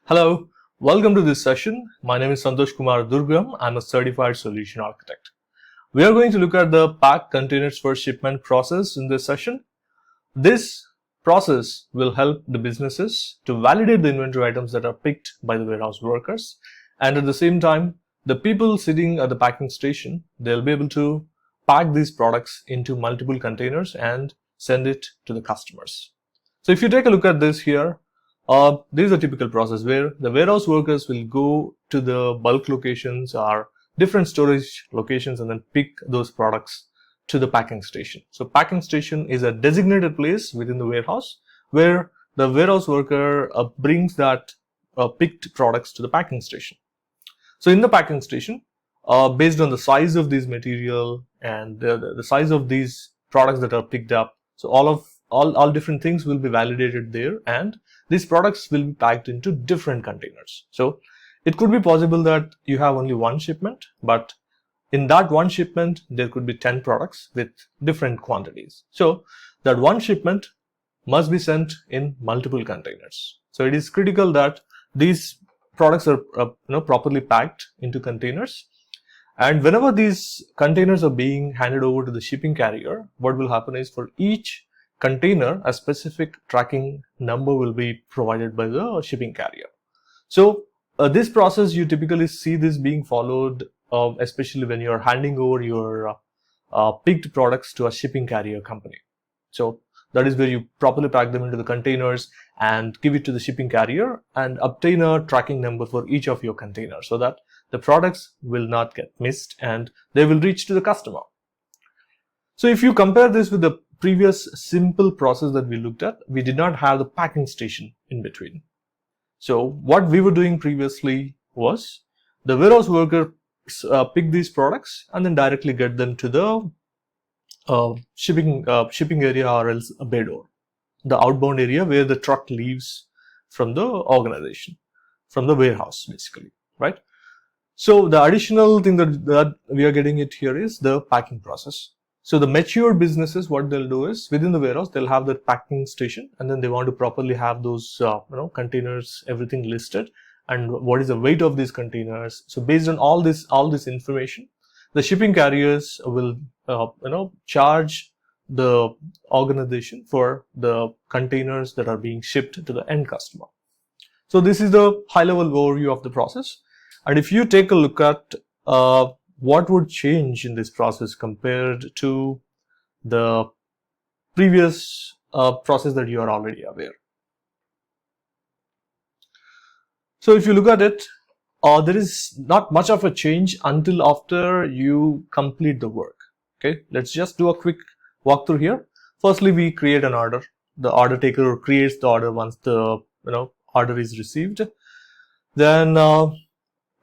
Hello, welcome to this session. My name is Santosh Kumar Durgam. I'm a certified solution architect. We are going to look at the packed containers for shipment process in this session. This process will help the businesses to validate the inventory items that are picked by the warehouse workers. And at the same time, the people sitting at the packing station, they'll be able to pack these products into multiple containers and send it to the customers. So if you take a look at this here, this is a typical process where the warehouse workers will go to the bulk locations or different storage locations and then pick those products to the packing station. So packing station is a designated place within the warehouse where the warehouse worker brings that picked products to the packing station. So in the packing station, based on the size of this material and the size of these products that are picked up, so all different things will be validated there, and these products will be packed into different containers. So it could be possible that you have only one shipment, but in that one shipment, there could be 10 products with different quantities. So that one shipment must be sent in multiple containers. So it is critical that these products are properly packed into containers. And whenever these containers are being handed over to the shipping carrier, what will happen is for each container, a specific tracking number will be provided by the shipping carrier. So this process, you typically see this being followed, especially when you're handing over your picked products to a shipping carrier company. So that is where you properly pack them into the containers and give it to the shipping carrier and obtain a tracking number for each of your containers so that the products will not get missed and they will reach to the customer. So if you compare this with the previous simple process that we looked at, we did not have the packing station in between. So what we were doing previously was the warehouse worker pick these products and then directly get them to the shipping area or else a bay door, the outbound area where the truck leaves from the organization, from the warehouse basically, right? So the additional thing that we are getting it here is the packing process. So the mature businesses, what they'll do is within the warehouse, they'll have the packing station and then they want to properly have those containers, everything listed and what is the weight of these containers. So based on all this information, the shipping carriers will charge the organization for the containers that are being shipped to the end customer. So this is the high level overview of the process. And if you take a look at what would change in this process compared to the previous process that you are already aware. So if you look at it, there is not much of a change until after you complete the work. Okay, let's just do a quick walkthrough here. Firstly, we create an order. The order taker creates the order once the order is received. Then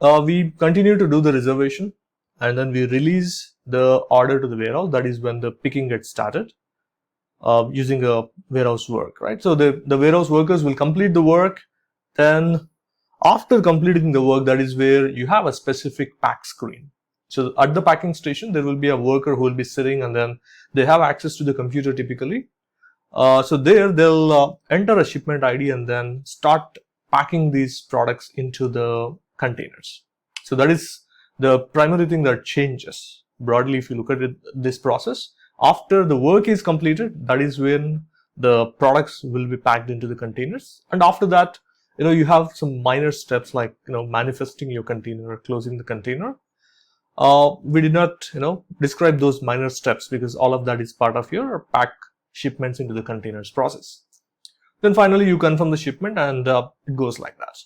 we continue to do the reservation. And then we release the order to the warehouse. That is when the picking gets started using a warehouse work, right? So the warehouse workers will complete the work. Then after completing the work, that is where you have a specific pack screen. So at the packing station, there will be a worker who will be sitting and then they have access to the computer typically. So there they'll enter a shipment ID and then start packing these products into the containers. So that is the primary thing that changes broadly. If you look at this process, after the work is completed, that is when the products will be packed into the containers. And after that, you have some minor steps like, manifesting your container or closing the container. We did not, describe those minor steps because all of that is part of your pack shipments into the containers process. Then finally, you confirm the shipment and it goes like that.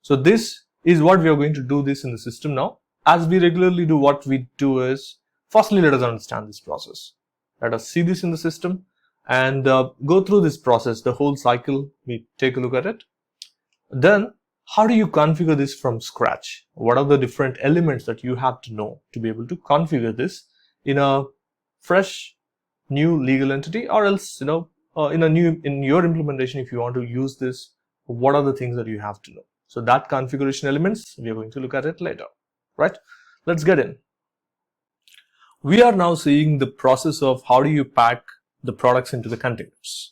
So this is what we are going to do this in the system now. As we regularly do, what we do is, firstly, let us understand this process. Let us see this in the system and go through this process, the whole cycle. We take a look at it. Then, how do you configure this from scratch? What are the different elements that you have to know to be able to configure this in a fresh, new legal entity, or else, in your implementation, if you want to use this, what are the things that you have to know? So that configuration elements, we are going to look at it later. Right? Let's get in. We are now seeing the process of how do you pack the products into the containers.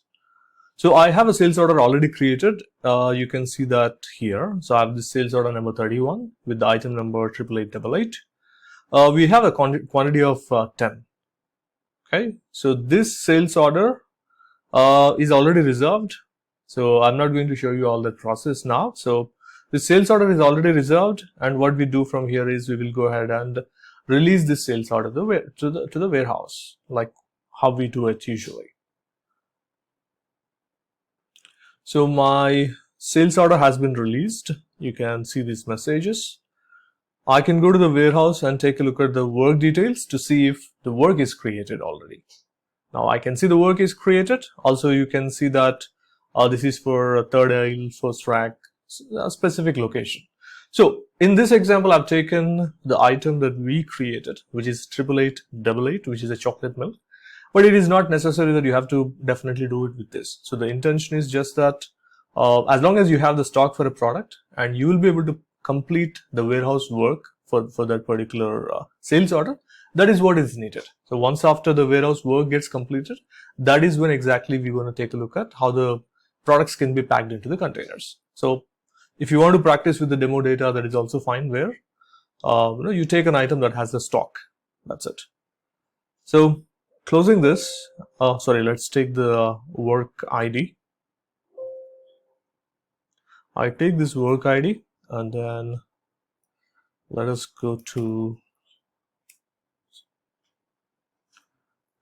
So I have a sales order already created. You can see that here. So I have this sales order number 31 with the item number 88888. We have a quantity of 10. Okay, so this sales order is already reserved. So I'm not going to show you all that process now. So the sales order is already reserved, and what we do from here is we will go ahead and release this sales order to the warehouse, like how we do it usually. So my sales order has been released. You can see these messages. I can go to the warehouse and take a look at the work details to see if the work is created already. Now I can see the work is created. Also, you can see that this is for a third aisle, first rack, a specific location. So in this example, I've taken the item that we created, which is 88888, which is a chocolate milk. But it is not necessary that you have to definitely do it with this. So the intention is just that as long as you have the stock for a product and you will be able to complete the warehouse work for that particular sales order, that is what is needed. So once after the warehouse work gets completed, that is when exactly we're going to take a look at how the products can be packed into the containers. So if you want to practice with the demo data, that is also fine, where you take an item that has the stock. That's it. So closing this, let's take the work ID. I take this work ID and then let us go to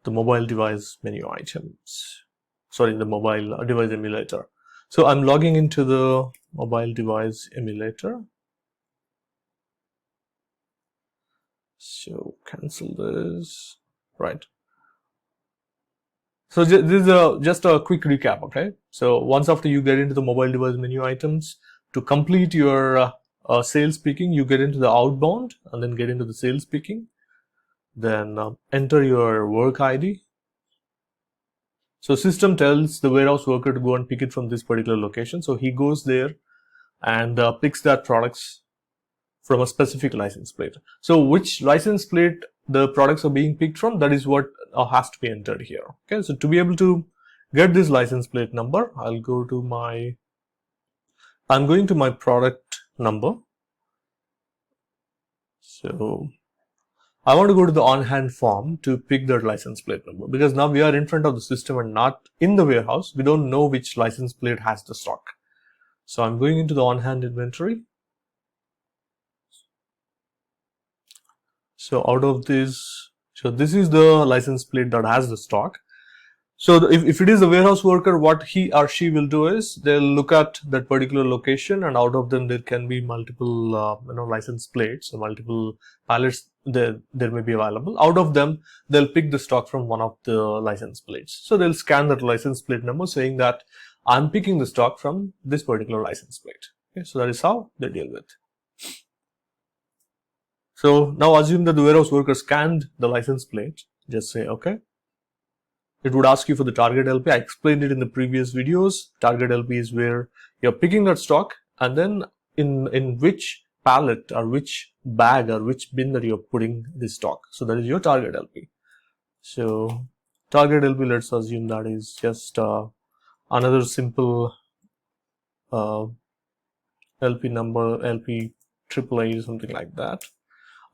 the mobile device menu items. Sorry, the mobile device emulator. So I'm logging into the mobile device emulator. So cancel this, right? So this is just a quick recap, okay? So once after you get into the mobile device menu items, to complete your sales picking, you get into the outbound and then get into the sales picking. Then enter your work ID. So system tells the warehouse worker to go and pick it from this particular location. So he goes there and picks that products from a specific license plate. So which license plate the products are being picked from, that is what has to be entered here. Okay, so to be able to get this license plate number, I'm going to my product number. So I want to go to the on-hand form to pick that license plate number, because now we are in front of the system and not in the warehouse. We don't know which license plate has the stock. So I'm going into the on-hand inventory. So out of this, so this is the license plate that has the stock. So if it is the warehouse worker, what he or she will do is they'll look at that particular location, and out of them there can be multiple license plates, so multiple pallets there may be available. Out of them, they'll pick the stock from one of the license plates. So they'll scan that license plate number saying that I'm picking the stock from this particular license plate. Okay, so that is how they deal with. So now assume that the warehouse worker scanned the license plate. Just say okay. It would ask you for the target LP. I explained it in the previous videos. Target LP is where you're picking that stock, and then in which pallet or which bag or which bin that you're putting this stock. So that is your target LP. So target LP, let's assume that is just another simple LP number, LP AAA, something like that.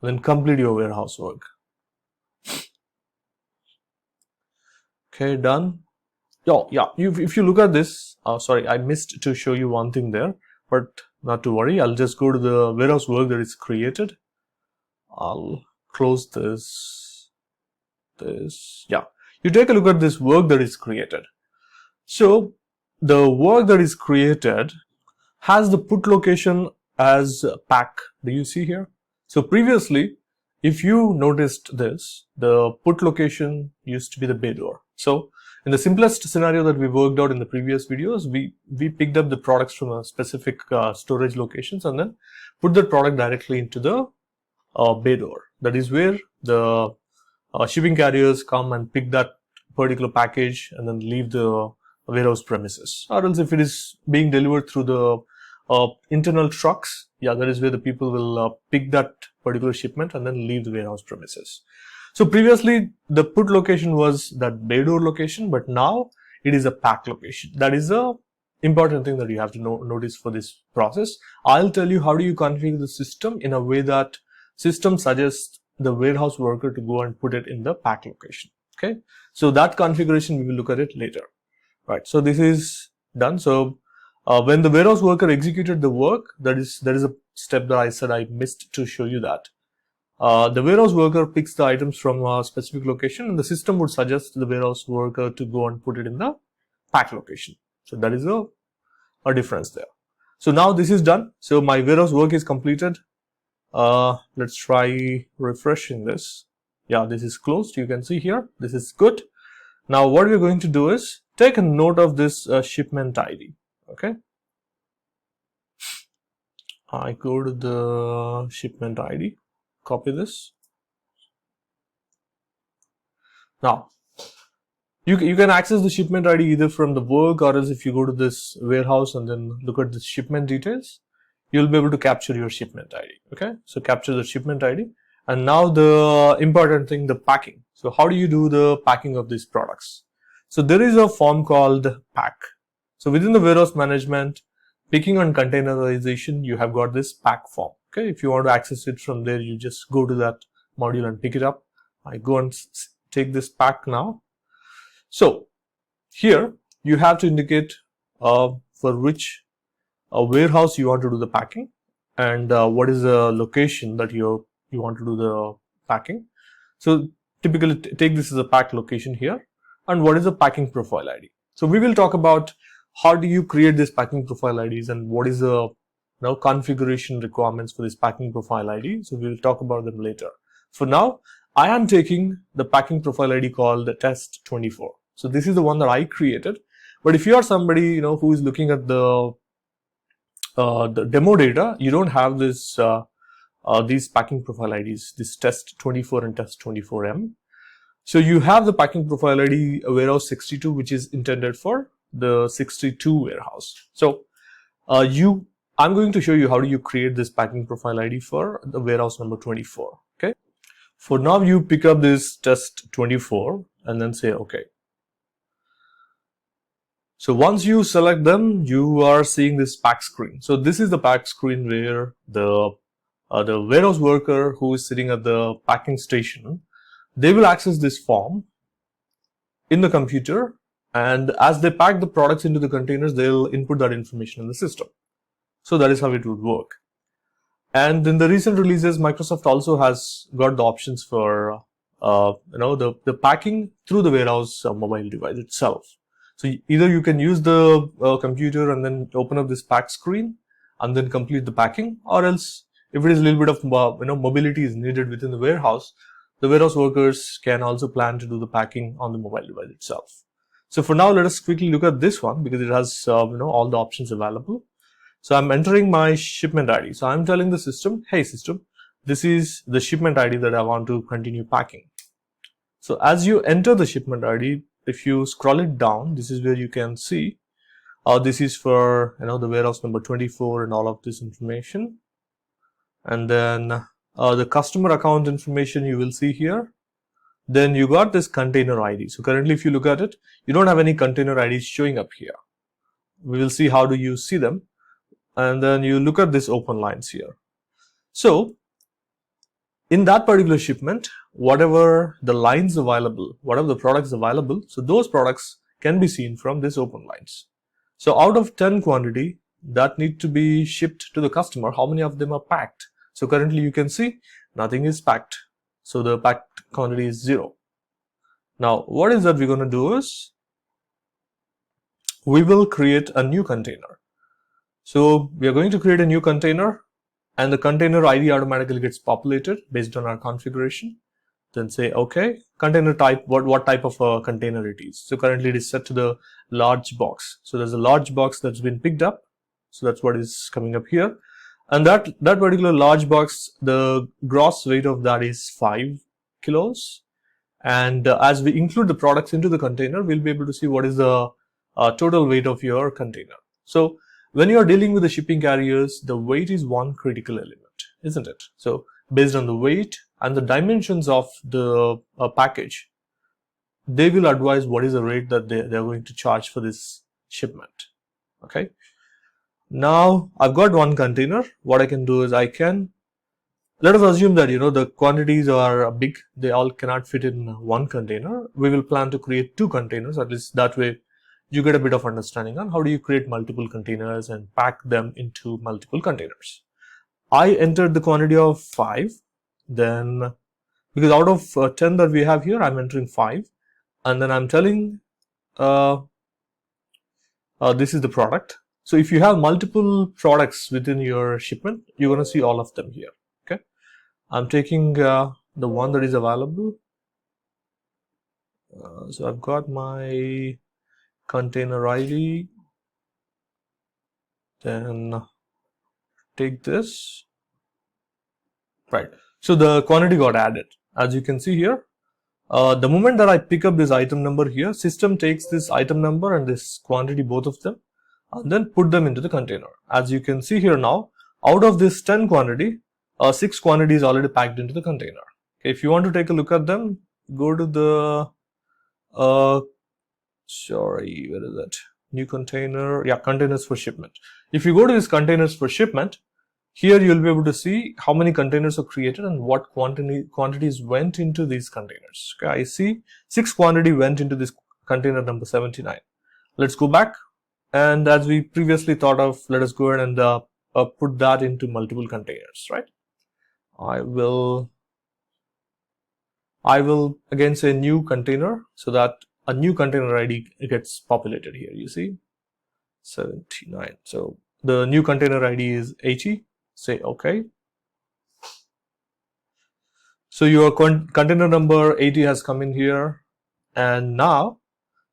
And then complete your warehouse work. Okay, done. If you look at this, sorry, I missed to show you one thing there, but not to worry. I'll just go to the warehouse work that is created. I'll close this. You take a look at this work that is created. So the work that is created has the put location as pack. Do you see here? So previously, if you noticed this, the put location used to be the bay door. So in the simplest scenario that we worked out in the previous videos, we picked up the products from a specific storage locations and then put the product directly into the bay door. That is where the shipping carriers come and pick that particular package and then leave the warehouse premises. Or else if it is being delivered through the internal trucks, that is where the people will pick that particular shipment and then leave the warehouse premises. So previously the put location was that bay door location, but now it is a pack location. That is a important thing that you have to notice for this process. I'll tell you how do you configure the system in a way that system suggests the warehouse worker to go and put it in the pack location. Okay, so that configuration we will look at it later. Right, so this is done. So when the warehouse worker executed the work, there is a step that I said I missed to show you that. The warehouse worker picks the items from a specific location, and the system would suggest the warehouse worker to go and put it in the pack location. So that is a difference there. So now this is done. So my warehouse work is completed. Let's try refreshing this. Yeah, this is closed. You can see here, this is good. Now what we're going to do is take a note of this shipment ID. Okay. I go to the shipment ID, copy this. Now, you can access the shipment ID either from the work, or else if you go to this warehouse and then look at the shipment details, you'll be able to capture your shipment ID. Okay, so capture the shipment ID. And now the important thing, the packing. So how do you do the packing of these products? So there is a form called pack. So within the warehouse management, picking on containerization, you have got this pack form. Okay, if you want to access it from there, you just go to that module and pick it up. I go and take this pack now. So here you have to indicate for which warehouse you want to do the packing, and what is the location that you want to do the packing. So typically take this as a pack location here, and what is the packing profile ID. So we will talk about how do you create this packing profile IDs and what is the configuration requirements for this packing profile ID. So we will talk about them later. For now, I am taking the packing profile ID called test 24. So this is the one that I created. But if you are somebody who is looking at the demo data, you don't have this these packing profile IDs, this test 24 and test 24M. So you have the packing profile ID warehouse 62, which is intended for the 62 warehouse. So I'm going to show you how do you create this packing profile ID for the warehouse number 24. Okay. For now, you pick up this test 24 and then say okay. So once you select them, you are seeing this pack screen. So this is the pack screen where the warehouse worker who is sitting at the packing station, they will access this form in the computer, and as they pack the products into the containers, they'll input that information in the system. So that is how it would work. And in the recent releases, Microsoft also has got the options for the packing through the warehouse mobile device itself. So either you can use the computer and then open up this pack screen and then complete the packing, or else if it is a little bit of mobility is needed within the warehouse workers can also plan to do the packing on the mobile device itself. So for now, let us quickly look at this one because it has all the options available. So I'm entering my shipment ID. So I'm telling the system, hey system, this is the shipment ID that I want to continue packing. So as you enter the shipment ID, if you scroll it down, this is where you can see this is for the warehouse number 24 and all of this information. And then the customer account information you will see here. Then you got this container ID. So currently, if you look at it, you don't have any container IDs showing up here. We will see how do you see them. And then you look at this open lines here. So in that particular shipment, whatever the lines available, whatever the products available, so those products can be seen from this open lines. So out of 10 quantity that need to be shipped to the customer, how many of them are packed? So currently you can see nothing is packed. So the packed quantity is 0. Now what is that we're going to do is we will create a new container. So we are going to create a new container, and the container ID automatically gets populated based on our configuration. Then say okay, container type, what type of a container it is. So currently it is set to the large box. So there's a large box that's been picked up. So that's what is coming up here. And that particular large box, the gross weight of that is 5 kilos. And as we include the products into the container, we'll be able to see what is the total weight of your container. So when you are dealing with the shipping carriers, the weight is one critical element, isn't it? So based on the weight and the dimensions of the package, they will advise what is the rate that they're going to charge for this shipment. Okay. Now I've got one container. What I can do is let us assume that the quantities are big. They all cannot fit in one container. We will plan to create two containers. At least that way you get a bit of understanding on how do you create multiple containers and pack them into multiple containers. I entered the quantity of 5. Then because out of 10 that we have here, I'm entering 5, and then I'm telling this is the product. So if you have multiple products within your shipment, you're going to see all of them here. Okay, I'm taking the one that is available. So I've got my container ID, then take this, right? So the quantity got added. As you can see here, the moment that I pick up this item number here, system takes this item number and this quantity, both of them, and then put them into the container. As you can see here now, out of this 10 quantity, 6 quantity is already packed into the container. Okay, if you want to take a look at them, go to the where is it? New container, yeah, containers for shipment. If you go to this containers for shipment, here you'll be able to see how many containers are created and what quantities went into these containers. Okay, I see 6 quantity went into this container number 79. Let's go back, and as we previously thought of, let us go ahead and put that into multiple containers, right? I will again say new container, so that a new container ID gets populated here. You see 79. So the new container ID is 80. Say OK. So your container number 80 has come in here, and now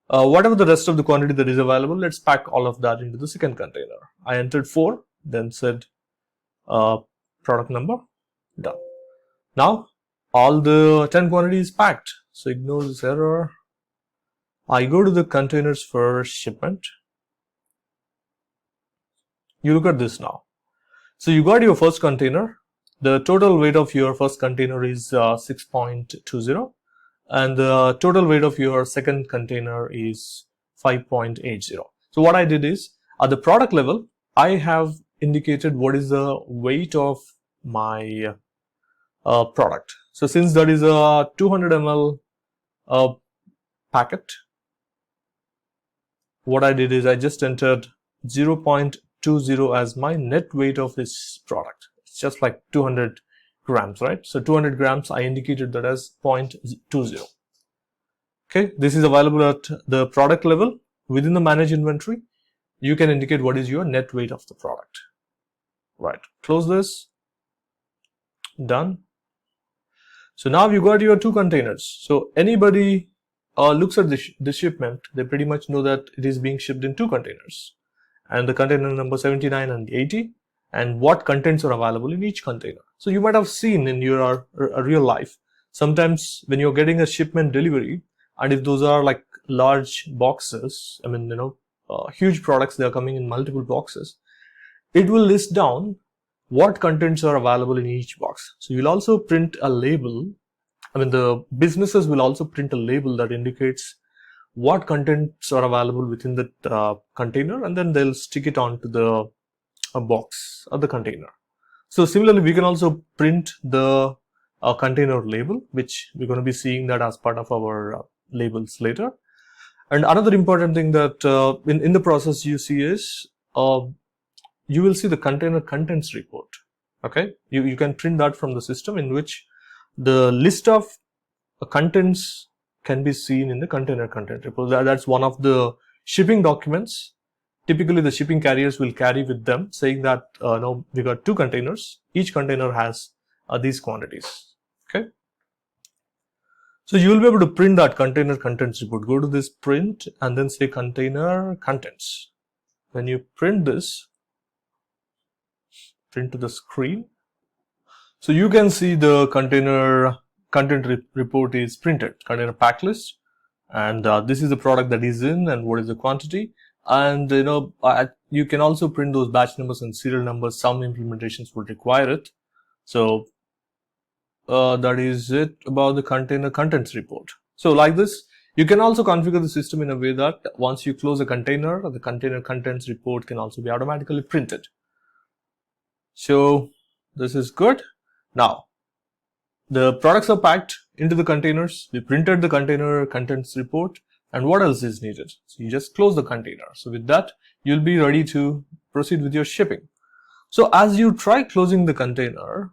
whatever the rest of the quantity that is available, let's pack all of that into the second container. I entered 4, then said product number, done. Now all the 10 quantity is packed, so ignore this error. I go to the containers for shipment. You look at this now. So you got your first container. The total weight of your first container is 6.20, and the total weight of your second container is 5.80. So what I did is, at the product level, I have indicated what is the weight of my product. So since that is a 200 ml packet, what I did is I just entered 0.20 as my net weight of this product. It's just like 200 grams, right? So 200 grams, I indicated that as 0.20. Okay, this is available at the product level. Within the manage inventory, you can indicate what is your net weight of the product. Right, close this, done. So now you got your 2 containers. So anybody looks at the shipment, they pretty much know that it is being shipped in 2 containers, and the container number 79 and 80, and what contents are available in each container. So you might have seen in your real life, sometimes when you're getting a shipment delivery, and if those are like large boxes, I mean, huge products, they are coming in multiple boxes, it will list down what contents are available in each box. So you'll also print a label. I mean, the businesses will also print a label that indicates what contents are available within the container, and then they'll stick it onto the box of the container. So similarly, we can also print the container label, which we're going to be seeing that as part of our labels later. And another important thing that in the process you see is you will see the container contents report. Okay, you can print that from the system, in which the list of contents can be seen in the container content report. That's one of the shipping documents. Typically, the shipping carriers will carry with them, saying that no, we got 2 containers. Each container has these quantities. Okay. So you will be able to print that container contents report. Go to this print and then say container contents. When you print this, print to the screen. So you can see the container content report is printed, container pack list, and this is the product that is in and what is the quantity. And you can also print those batch numbers and serial numbers. Some implementations would require it. So that is it about the container contents report. So like this, You can also configure the system in a way that once you close a container, the container contents report can also be automatically printed. So this is good. Now, the products are packed into the containers. We printed the container contents report. And what else is needed? So you just close the container. So with that, you'll be ready to proceed with your shipping. So as you try closing the container,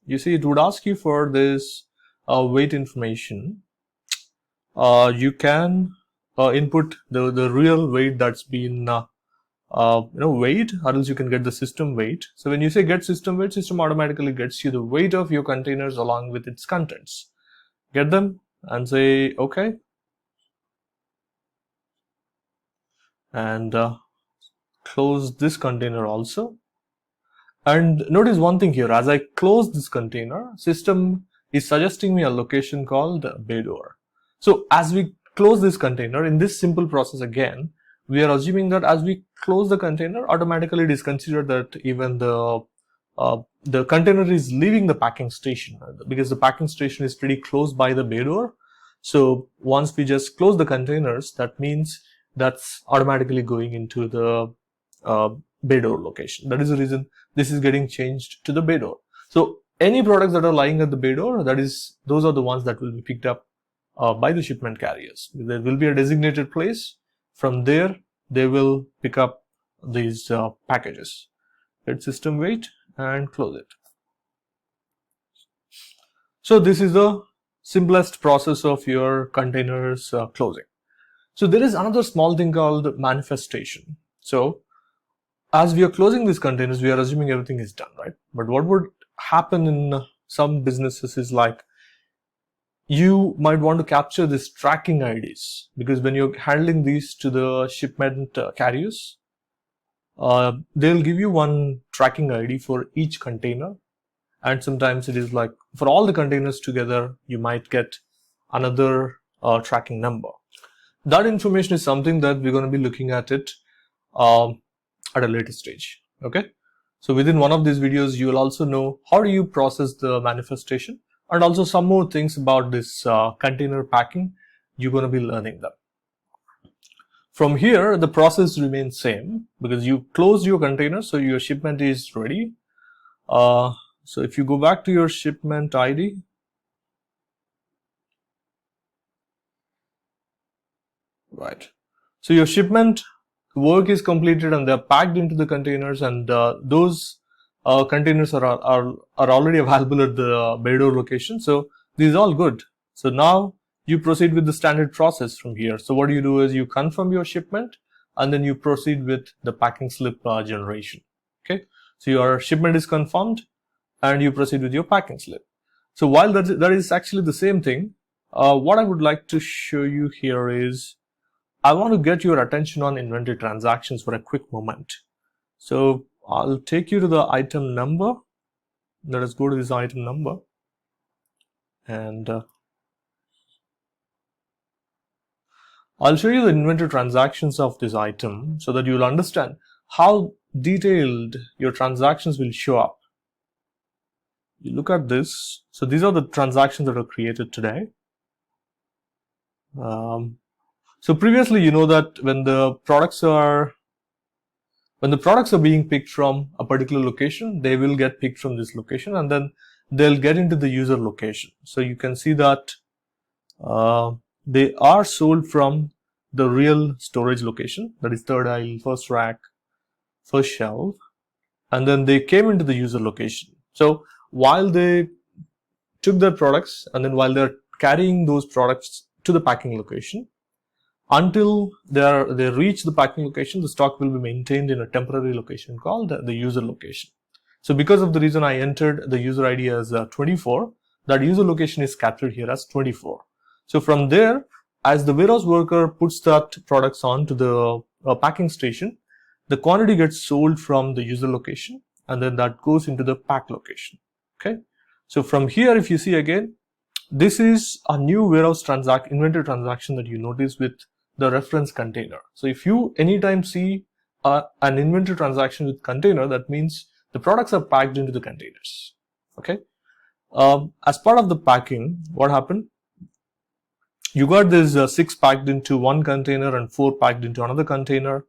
you see it would ask you for this weight information. You can input the real weight that's been weight, or else you can get the system weight. So when you say get system weight, system automatically gets you the weight of your containers along with its contents. Get them and say okay, and close this container also. And notice one thing here, as I close this container, system is suggesting me a location called bay door. So as we close this container, in this simple process again, we are assuming that as we close the container, automatically it is considered that even the container is leaving the packing station, because the packing station is pretty close by the bay door. So once we just close the containers, that means that's automatically going into the bay door location. That is the reason this is getting changed to the bay door. So any products that are lying at the bay door, those are the ones that will be picked up by the shipment carriers. There will be a designated place. From there, they will pick up these packages. Get system weight and close it. So this is the simplest process of your containers closing. So there is another small thing called manifestation. So as we are closing these containers, we are assuming everything is done, right? But what would happen in some businesses is like, you might want to capture this tracking IDs, because when you're handling these to the shipment carriers, they'll give you one tracking ID for each container. And sometimes it is like for all the containers together, you might get another tracking number. That information is something that we're going to be looking at it at a later stage. Okay. So within one of these videos, you will also know how do you process the manifestation, and also some more things about this container packing. You're going to be learning them. From here, the process remains same because you closed your container, so your shipment is ready. So if you go back to your shipment ID, right. So your shipment work is completed and they're packed into the containers, and those containers are already available at the bay door location. So this is all good. So now you proceed with the standard process from here. So what you do is you confirm your shipment and then you proceed with the packing slip generation. Okay. So your shipment is confirmed and you proceed with your packing slip. So while that is actually the same thing, what I would like to show you here is I want to get your attention on inventory transactions for a quick moment. So I'll take you to the item number. Let us go to this item number, and I'll show you the inventory transactions of this item so that you'll understand how detailed your transactions will show up. You look at this. So these are the transactions that are created today. So previously, you know that when the products are being picked from a particular location, they will get picked from this location and then they'll get into the user location. So you can see that they are sold from the real storage location, that is third aisle, first rack, first shelf, and then they came into the user location. So while they took their products and then while they're carrying those products to the packing location, until they reach the packing location, the stock will be maintained in a temporary location called the user location. So because of the reason I entered the user ID as 24, that user location is captured here as 24. So from there, as the warehouse worker puts that products onto the packing station, the quantity gets sold from the user location and then that goes into the pack location. Okay. So from here, if you see again, this is a new warehouse inventory transaction that you notice with the reference container. So if you anytime see an inventory transaction with container, that means the products are packed into the containers. Okay. As part of the packing, what happened? you got this 6 packed into one container and 4 packed into another container.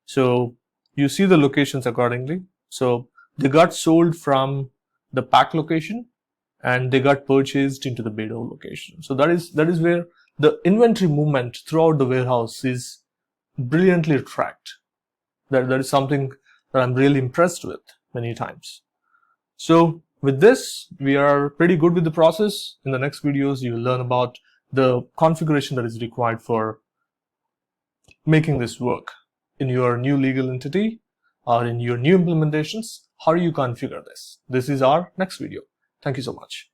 So you see the locations accordingly. So they got sold from the pack location and they got purchased into the Bedo location. So that is where the inventory movement throughout the warehouse is brilliantly tracked. That is something that I'm really impressed with many times. So with this, we are pretty good with the process. In the next videos, you will learn about the configuration that is required for making this work in your new legal entity or in your new implementations. How do you configure this? This is our next video. Thank you so much.